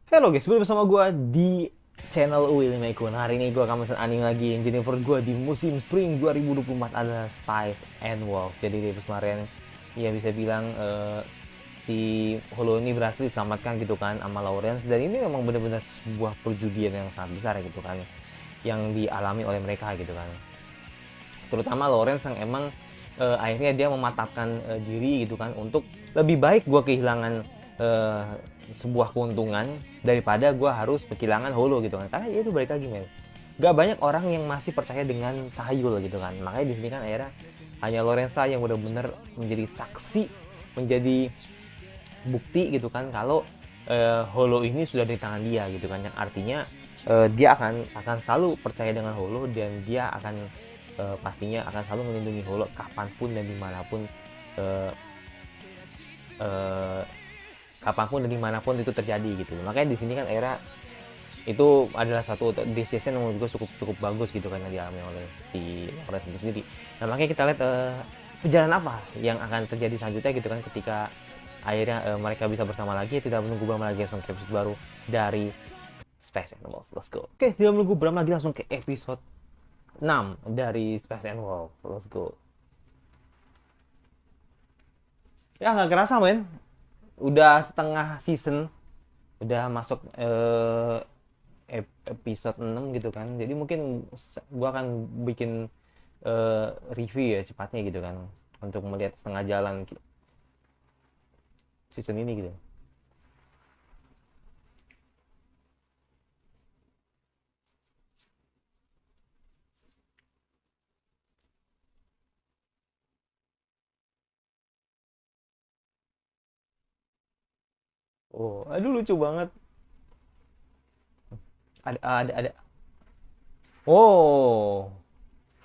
Halo guys, balik bersama gue di channel Willy Maikun. Hari ini gue akan mesen anime lagi yang jadi favorit gue di musim Spring 2024 adalah Spice and Wolf. Jadi di episode kemarin ya bisa bilang si Holo ini berhasil diselamatkan gitu kan sama Lawrence. Dan ini memang benar-benar sebuah perjudian yang sangat besar gitu kan, yang dialami oleh mereka gitu kan. Terutama Lawrence yang emang akhirnya dia mematapkan diri gitu kan, untuk lebih baik gue kehilangan eh, sebuah keuntungan daripada gue harus kehilangan Holo gitu kan. Karena itu balik lagi men, gak banyak orang yang masih percaya dengan tahayul gitu kan. Makanya di sini kan akhirnya hanya Lorenza yang benar-benar menjadi saksi, menjadi bukti gitu kan kalau Holo ini sudah di tangan dia gitu kan, yang artinya dia akan selalu percaya dengan Holo, dan dia akan pastinya akan selalu melindungi Holo kapanpun dan dimanapun, eh, eh, kapanpun dan dimanapun itu terjadi gitu. Makanya di sini kan era itu adalah satu decision yang menurut gue cukup cukup bagus gitu kan, yang dialami oleh si Lawrence itu sendiri. Nah makanya kita lihat perjalanan apa yang akan terjadi selanjutnya gitu kan, ketika akhirnya mereka bisa bersama lagi. Tidak menunggu lama lagi, langsung ke episode baru dari Space and Wolf. Let's go. Oke, tidak menunggu lama lagi, langsung ke episode 6 dari Space and Wolf. Let's go. Ya nggak kerasa men, udah setengah season, udah masuk episode 6 gitu kan. Jadi mungkin gua akan bikin review ya cepatnya gitu kan, untuk melihat setengah jalan season ini gitu. Oh, aduh lucu banget. Ada. Oh,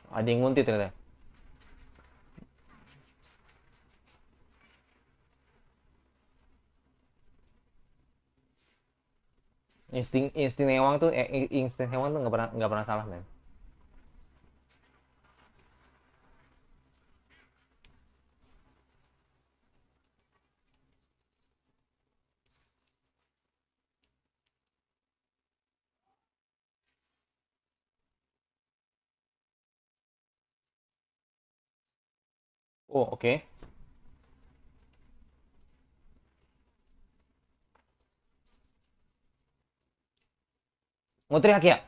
ada yang nguntit ternyata. Insting insting hewan tuh insting hewan tuh nggak pernah salah men. Oh oke. Okay. Mau teriak ya?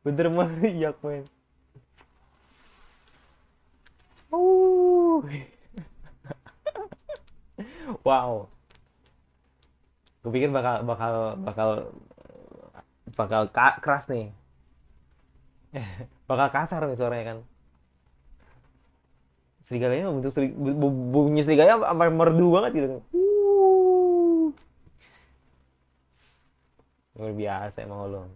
Bener meriak men. Wow. Gue pikir bakal bakal bakal bakal keras nih. Bakal kasar nih suaranya kan. Serigalanya bentuk bunyi serigala sampai merdu banget gitu kan. Luar biasa emang lo.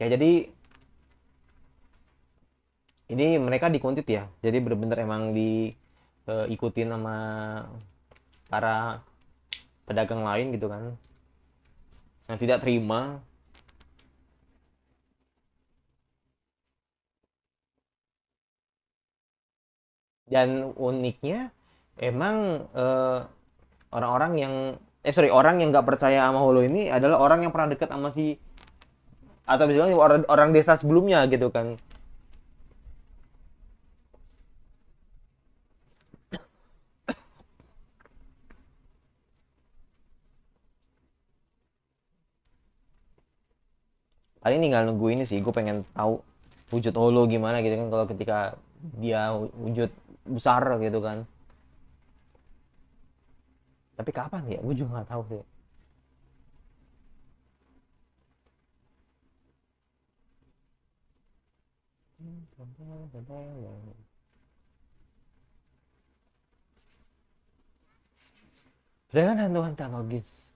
Ya jadi ini mereka dikuntit ya. Jadi bener-bener emang diikutin sama para pedagang lain gitu kan, yang tidak terima. Dan uniknya emang orang-orang yang sorry, orang yang nggak percaya sama Holo ini adalah orang yang pernah dekat sama si, atau misalnya orang, orang desa sebelumnya gitu kan. Paling tinggal nunggu ini sih, gue pengen tahu wujud Holo gimana gitu kan, kalau ketika dia wujud besar gitu kan. Tapi kapan ya, gue juga nggak tahu sih. Dengan hantu-hantu logis.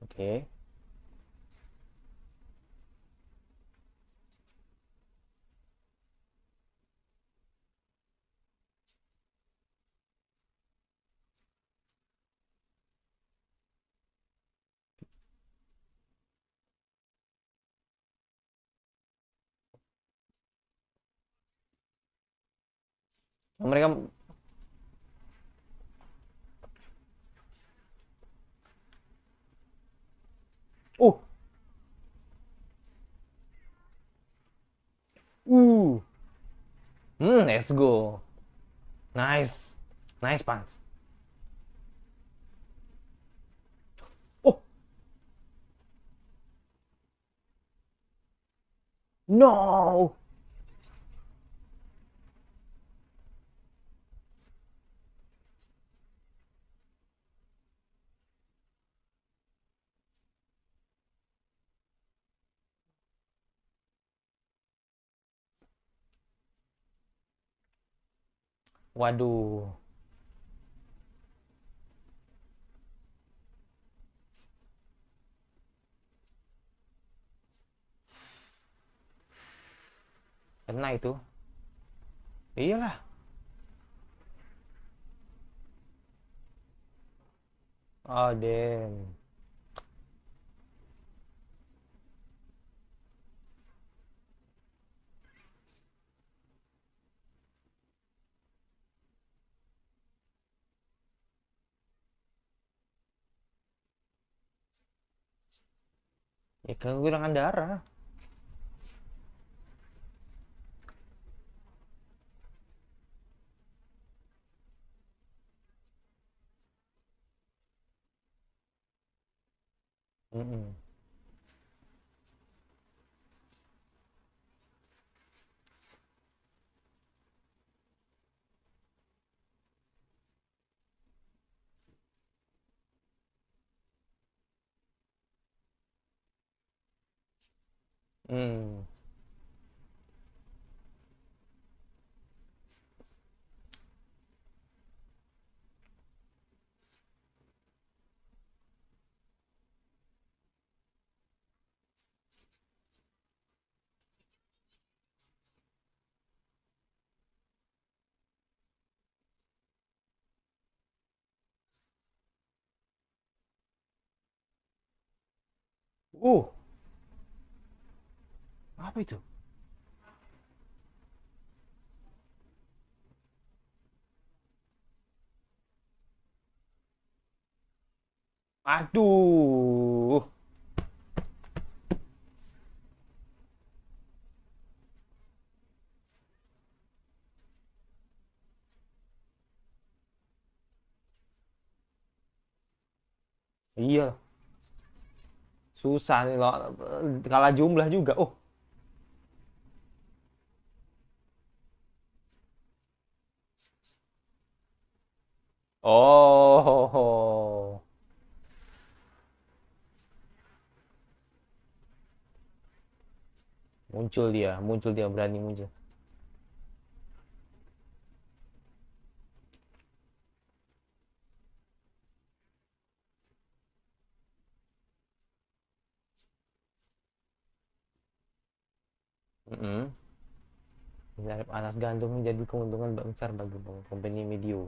Oke. Mereka, uh, uh, let's go. Nice, nice punch. Oh, no. Waduh, kena itu. Iyalah. Oh, damn. Ya kekurangan darah. Mm-mm. Hmm. Uh, apa itu? Aduh. Iya, susah nih loh. Kalah jumlah juga. Oh. Oh. Muncul dia berani muncul. Mm-mm. Menyalip anas gantung menjadi keuntungan besar bagi company media.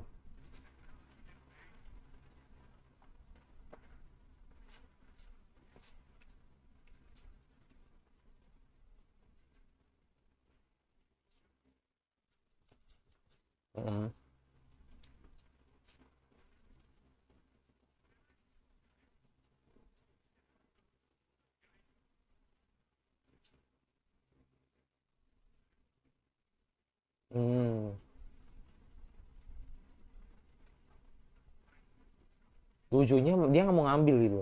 Mm-mm. Hmm. Lucunya dia nggak mau ngambil gitu.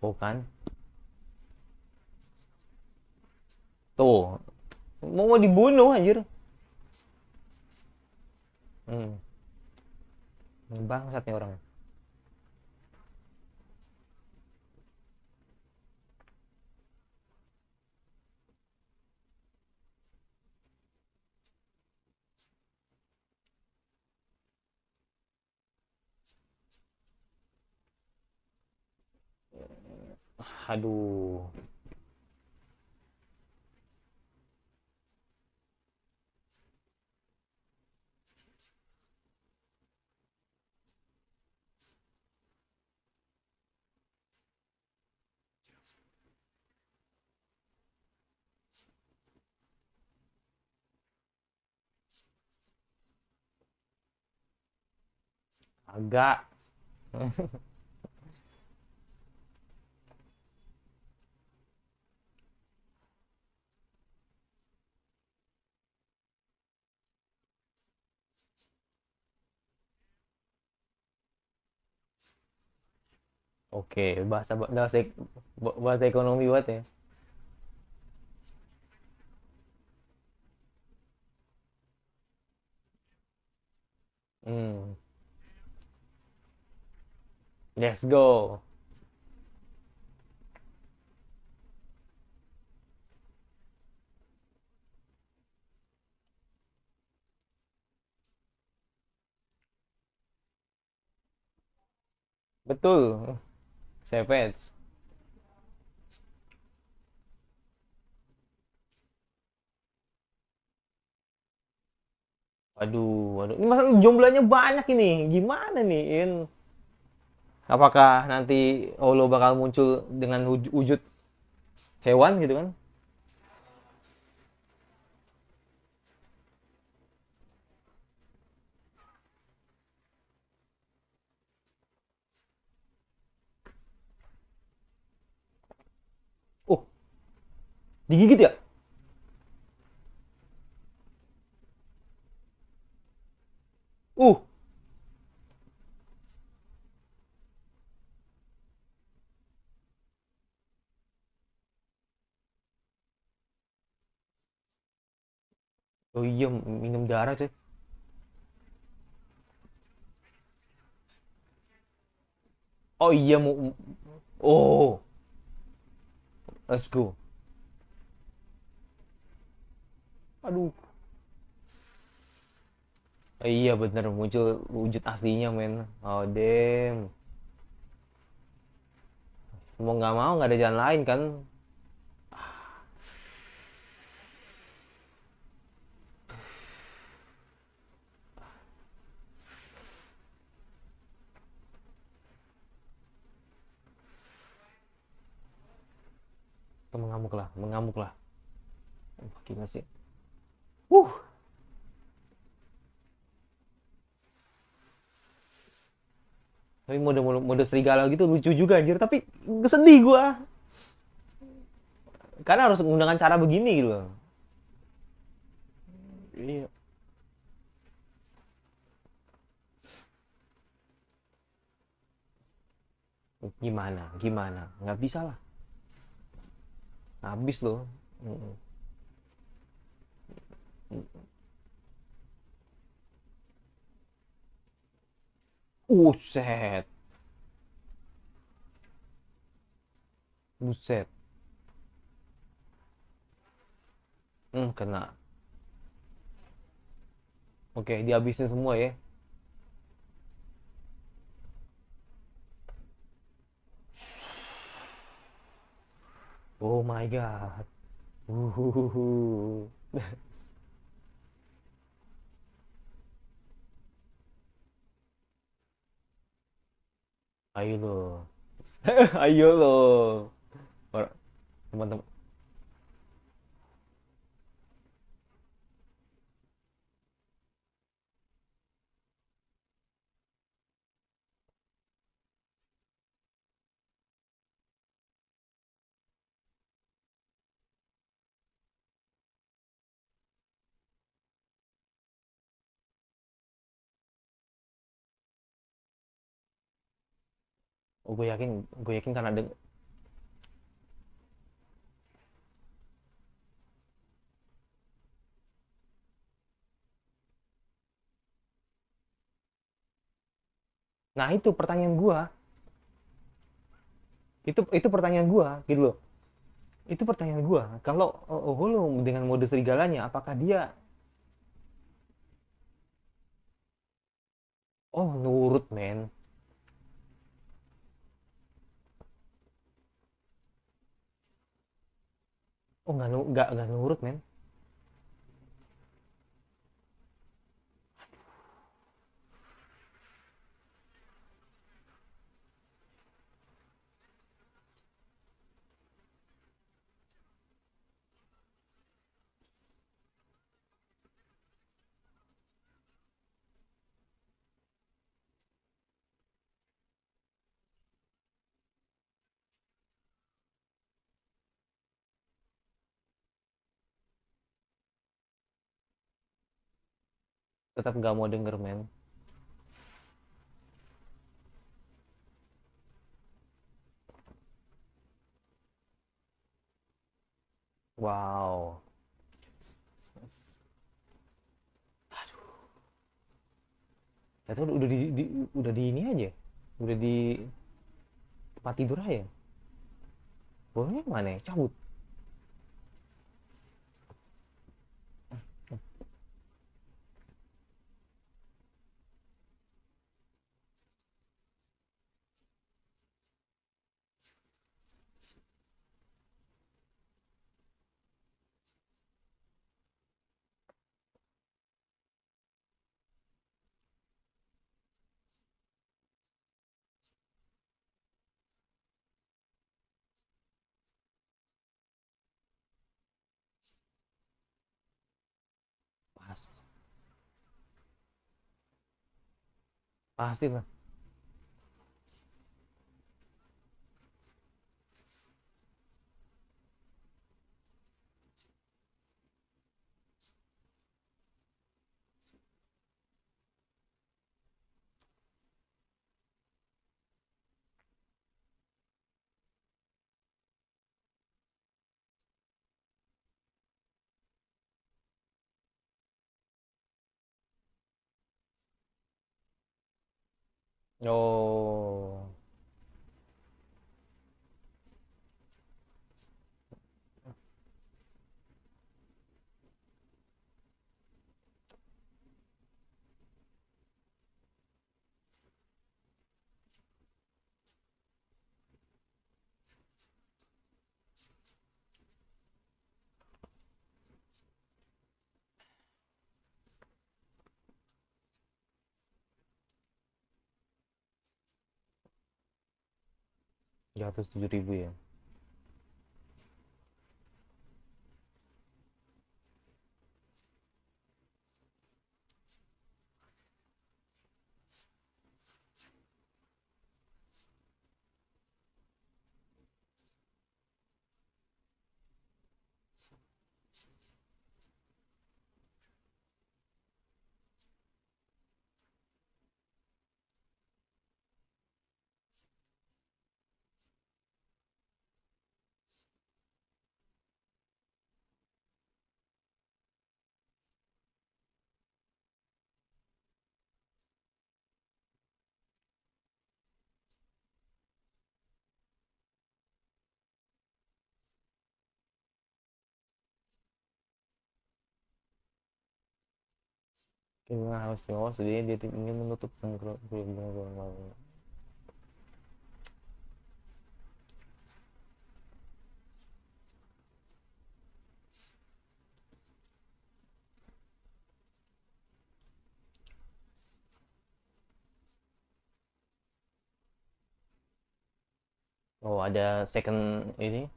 Oh kan? Tuh, mau dibunuh anjir. Hmm, bangsat nih orang. Aduh, agak. Oke, bahasa ekonomi buat ya. Hmm, let's go. Betul. Savage. Waduh, waduh. Ini masa jumlahnya banyak ini. Gimana nih, In? Apakah nanti Olo bakal muncul dengan wujud hewan gitu kan? Oh, digigit ya? Uh, oh iya, minum darah coy. Oh iya, oh, let's go. Aduh. Oh, iya bener, muncul wujud aslinya men. Oh damn. Mau nggak mau nggak ada jalan lain kan? Mengamuk lah, mengamuk lah. Gila sih. Uh, tapi mode serigala gitu lucu juga anjir. Tapi sedih gua. Karena harus menggunakan cara begini gitu loh. Iya. Gimana? Gimana? Nggak bisa lah. Habis loh. Mm-mm. Buset. Buset. Kena. Oke, dihabisin semua ya. Oh my god. Uhuhuhu. Ayo lo. Ayo lo. Teman-teman. gue yakin karena nah itu pertanyaan gua gitu loh. Itu pertanyaan gua. Kalau Holo dengan mode serigalanya, apakah dia nurut men? Nggak nurut men. Tetap nggak mau denger men. Wow. Itu udah di ini aja. Udah di tempat tidur aja. Bolanya mana ya? Cabut. Pas, pasti lah. Oh, jatuh 7.000 ya. Kayaknya harus nyawa dia ingin menutup tenggelam. Oh, ada second ini.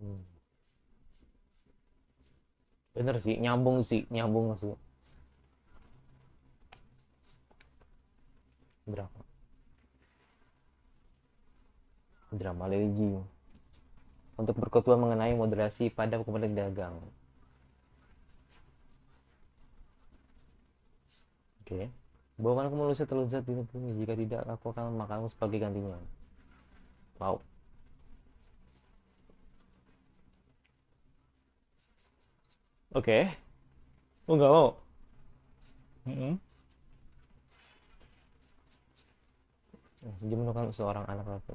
Hmm. Bener sih, nyambung sih, nyambung sih. Drama, drama religi untuk berketua mengenai moderasi pada komunitas dagang. Oke. Bahwa kamu manusia terlezat di bumi, jika tidak aku akan makanmu sebagai gantinya. Wow. Oke. Oh nggak mau. Mm-mm. Dia menemukan seorang anak laki.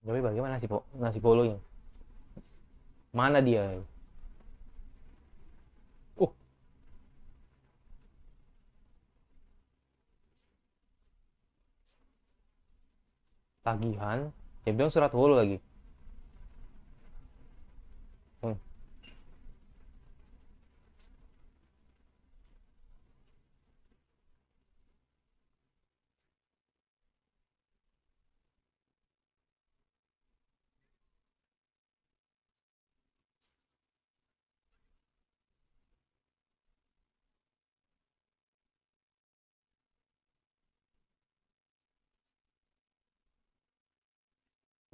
Tapi bagaimana nasi polonya? Mana dia? Oh, tagihan. Dia bilang surat holo lagi. Hmm.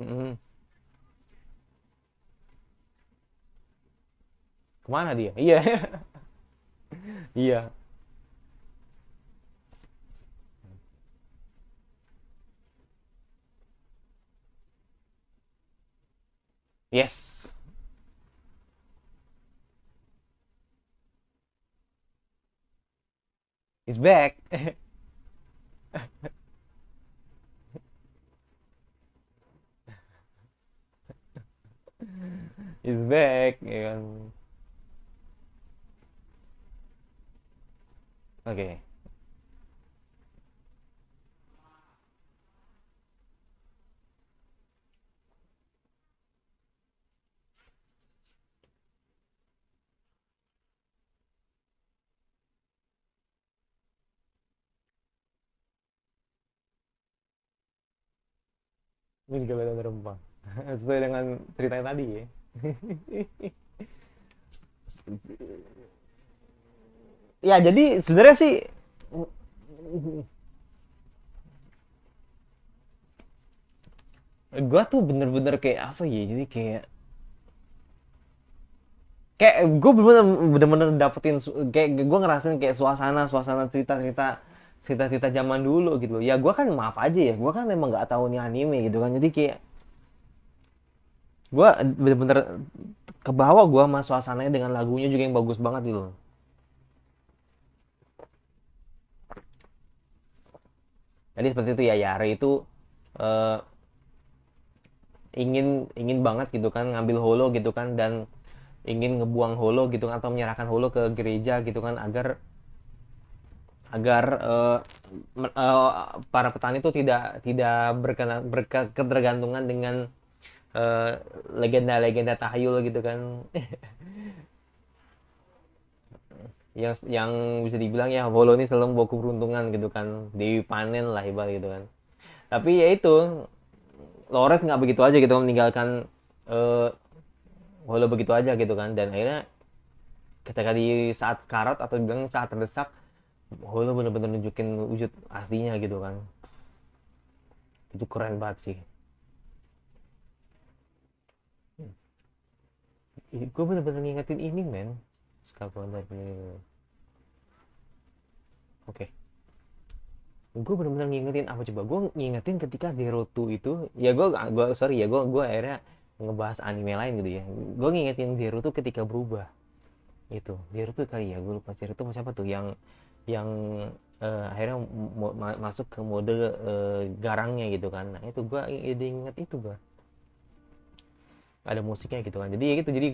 Mm-mm. Kemana dia? Iya. Iya. Yes. He's back. He's back. Ya kan? Oke. Ini juga beda rempah. Sesuai dengan ceritanya tadi ya. Ya jadi sebenarnya sih gua tuh bener-bener kayak apa ya, jadi kayak gue bener-bener dapetin kayak gue ngerasain kayak suasana suasana cerita-cerita zaman dulu gitu loh. Ya gue kan maaf aja ya, gue kan emang nggak tahu nih anime gitu kan, jadi kayak gue bener-bener ke bawah gue sama suasananya dengan lagunya juga yang bagus banget gitu loh. Jadi seperti itu ya, Yare itu eh, ingin ingin banget gitu kan ngambil holo gitu kan, dan ingin ngebuang holo gitu kan, atau menyerahkan holo ke gereja gitu kan, agar agar para petani itu tidak tidak berketergantungan dengan eh, legenda-legenda tahayul gitu kan. Yang bisa dibilang ya holo ini selalu membawa keberuntungan gitu kan, dewi panen lah ibarat gitu kan. Tapi ya itu, Lawrence nggak begitu aja gitu kan, meninggalkan eh, holo begitu aja gitu kan, dan akhirnya ketika di saat sekarat atau bilang saat terdesak, holo bener-bener nunjukin wujud aslinya gitu kan. Itu keren banget sih. Gue bener-bener ngingetin ini men. Sekarang dari oke, gue bener-bener ngingetin apa coba, gue ngingetin ketika Zero Two itu, ya gue sorry ya, gue akhirnya ngebahas anime lain gitu ya, gue ngingetin Zero tuh ketika berubah. Itu Zero tuh kali ya, gue lupa Zero tuh siapa tuh yang akhirnya masuk ke mode garangnya gitu kan. Nah itu gue inget itu gue ada musiknya gitu kan. Jadi ya gitu, jadi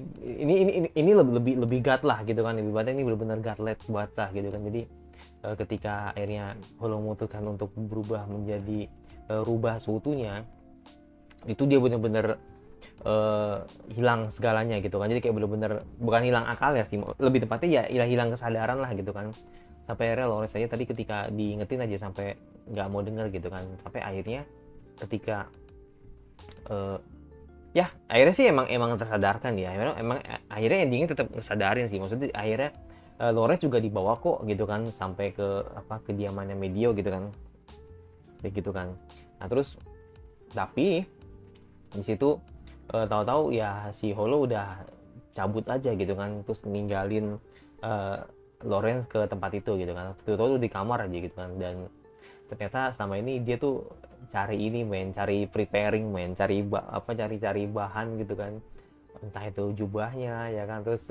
ini lebih god lah gitu kan, lebih ini benar-benar godlet Bata gitu kan. Jadi ketika akhirnya Hollow memutuskan untuk berubah menjadi rubah seutuhnya, itu dia benar-benar hilang segalanya gitu kan. Jadi kayak bener-bener bukan hilang akal ya sih, lebih tepatnya ya hilang kesadaran lah gitu kan. Sampai akhirnya Lawrence aja tadi ketika diingetin aja sampai nggak mau denger gitu kan. Sampai akhirnya ketika ya akhirnya sih emang tersadarkan ya. Emang akhirnya endingnya tetap kesadarin sih. Maksudnya akhirnya Lawrence juga dibawa kok gitu kan sampai ke kediamannya Medio gitu kan. Kayak gitu kan. Nah terus tapi di situ tahu-tahu ya si Holo udah cabut aja gitu kan, terus ninggalin Lawrence ke tempat itu gitu kan. Tahu-tahu di kamar aja gitu kan, dan ternyata selama ini dia tuh cari ini cari preparing cari bahan gitu kan, entah itu jubahnya ya kan, terus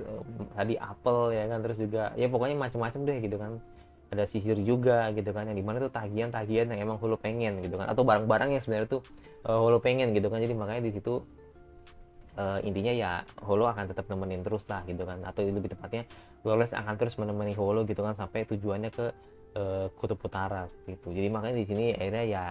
tadi apel ya kan, terus juga ya pokoknya macam-macam deh gitu kan. Ada sisir juga gitu kan, yang dimana tuh tagihan-tagihan yang emang Holo pengen gitu kan, atau barang-barang yang sebenarnya tuh Holo pengen gitu kan. Jadi makanya di situ intinya ya Holo akan tetap nemenin terus lah gitu kan, atau lebih tepatnya Lawrence akan terus menemani Holo gitu kan sampai tujuannya ke kutub utara gitu. Jadi makanya di sini akhirnya ya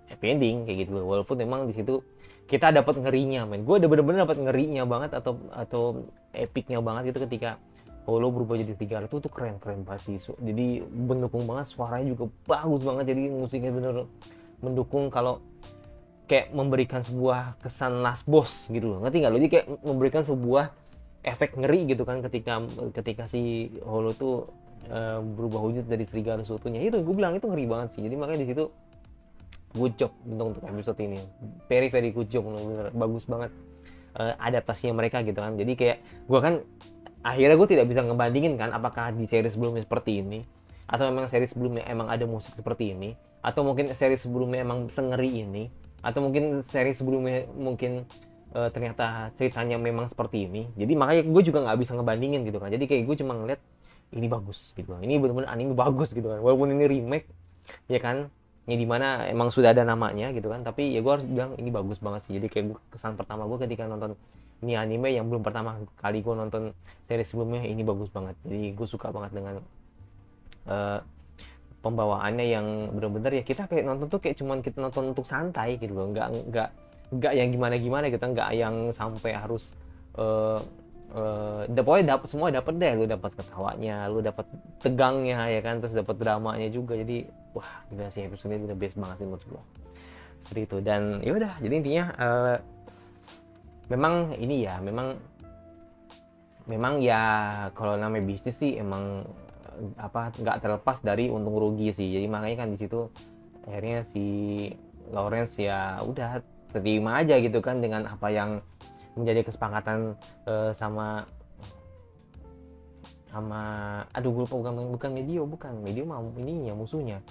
happy ending kayak gitu loh. Walaupun memang di situ kita dapat ngerinya, gue udah bener-bener dapat ngerinya banget atau epicnya banget gitu ketika Holo berubah jadi serigala. Itu tuh keren banget sih. Jadi mendukung banget, suaranya juga bagus banget, jadi musiknya bener mendukung. Kalau kayak memberikan sebuah kesan last boss gitu loh, ngerti nggak lo? Jadi kayak memberikan sebuah efek ngeri gitu kan ketika si Holo tuh berubah wujud dari serigala seutuhnya. Itu gue bilang itu ngeri banget sih. Jadi makanya di situ good job untuk episode ini, very good job, bener-bener bagus banget adaptasinya mereka gitu kan. Jadi kayak gue kan akhirnya gue tidak bisa ngebandingin kan apakah di seri sebelumnya seperti ini, atau memang seri sebelumnya emang ada musik seperti ini, atau mungkin seri sebelumnya emang sengeri ini, atau mungkin seri sebelumnya mungkin ternyata ceritanya memang seperti ini. Jadi makanya gue juga nggak bisa ngebandingin gitu kan. Jadi kayak gue cuma ngeliat ini bagus gitu kan, ini bener-bener anime bagus gitu kan, walaupun ini remake ya kan, yang dimana emang sudah ada namanya gitu kan, tapi ya gue harus bilang ini bagus banget sih. Jadi kayak kesan pertama gue ketika nonton ini anime yang belum pertama kali gue nonton seri sebelumnya, ini bagus banget. Jadi gue suka banget dengan uh, pembawaannya yang bener-bener ya kita kayak nonton tuh kayak cuman kita nonton untuk santai gitu loh, nggak yang gimana kita nggak yang sampai harus pokoknya semua dapat deh. Lu dapat ketawanya, lu dapat tegangnya ya kan, terus dapat dramanya juga. Jadi wah gila sih, episode ini udah best banget sih menurut gua seperti itu. Dan ya udah, jadi intinya memang ini ya memang ya kalau namanya bisnis sih emang nggak terlepas dari untung rugi sih. Jadi makanya kan di situ akhirnya si Lawrence ya udah terima aja gitu kan dengan apa yang menjadi kesepakatan sama aduh gue lupa, bukan Medio mah ininya musuhnya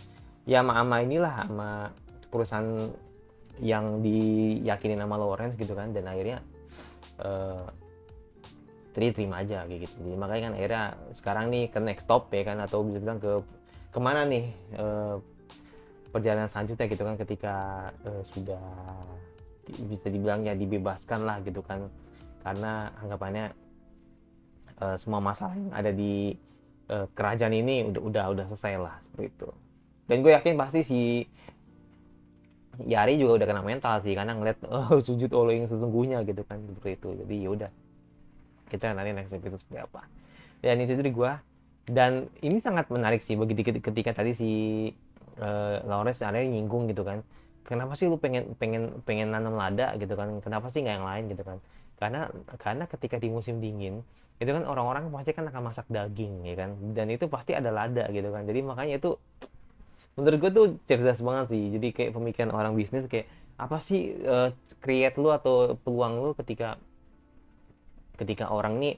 ya, sama inilah sama perusahaan yang diyakini nama Lawrence gitu kan. Dan akhirnya terima aja kayak gitu. Jadi makanya kan akhirnya sekarang nih ke next stop ya kan, atau bisa bilang ke kemana nih perjalanan selanjutnya gitu kan, ketika sudah bisa dibilang ya dibebaskan lah gitu kan, karena anggapannya semua masalah yang ada di kerajaan ini udah selesai lah seperti itu. Dan gue yakin pasti si Yari juga udah kena mental sih karena ngeliat sujud Olo yang sesungguhnya gitu kan, seperti itu. Jadi ya udah, kita nanti next episode seperti apa. Dan itu dari gue. Dan ini sangat menarik sih begitu ketika tadi si Lawrence ada nyinggung gitu kan, kenapa sih lu pengen nanam lada gitu kan, kenapa sih nggak yang lain gitu kan. Karena ketika di musim dingin itu kan orang-orang pasti kan akan masak daging ya kan, dan itu pasti ada lada gitu kan. Jadi makanya itu menurut gue tuh cerdas banget sih. Jadi kayak pemikiran orang bisnis kayak apa sih create lu atau peluang lu ketika orang nih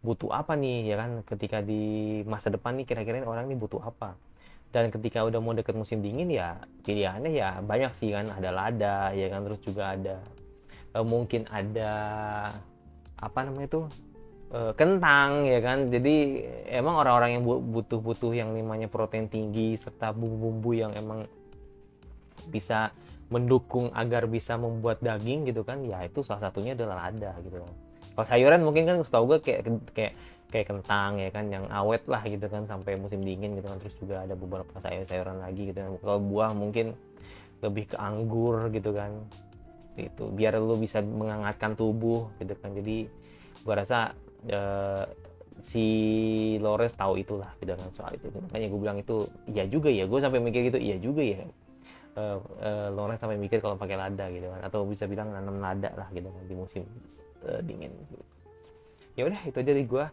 butuh apa nih ya kan, ketika di masa depan nih kira-kira orang nih butuh apa. Dan ketika udah mau deket musim dingin ya pilihannya ya banyak sih kan, ada lada ya kan, terus juga ada mungkin ada apa namanya itu, kentang ya kan. Jadi emang orang-orang yang butuh yang namanya protein tinggi serta bumbu-bumbu yang emang bisa mendukung agar bisa membuat daging gitu kan, ya itu salah satunya adalah lada gitu. Kalau sayuran mungkin kan setahu gue kayak kayak kayak kentang ya kan, yang awet lah gitu kan sampai musim dingin gitu kan. Terus juga ada beberapa sayur-sayuran lagi gitu kan. Kalau buah mungkin lebih ke anggur gitu kan, itu biar lu bisa menghangatkan tubuh gitu kan. Jadi gua rasa si Lores tahu itulah gitu kan soal itu. Makanya gue bilang itu iya juga ya, gue sampai mikir gitu, iya juga ya. Lawrence sampai mikir kalau pakai lada gitu kan, atau bisa bilang nanam lada lah gitu kan di musim dingin gitu. Ya udah itu aja dari gue.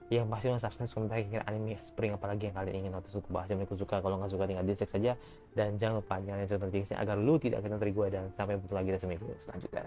Yang pasti subscribe komentar kira anime spring apalagi yang kalian ingin atau suka bahas yang aku suka. Kalau nggak suka tinggal dislike saja, dan jangan lupa nyalain notifikasinya agar lu tidak ketinggalan dari gue. Dan sampai bertemu lagi di seminggu selanjutnya.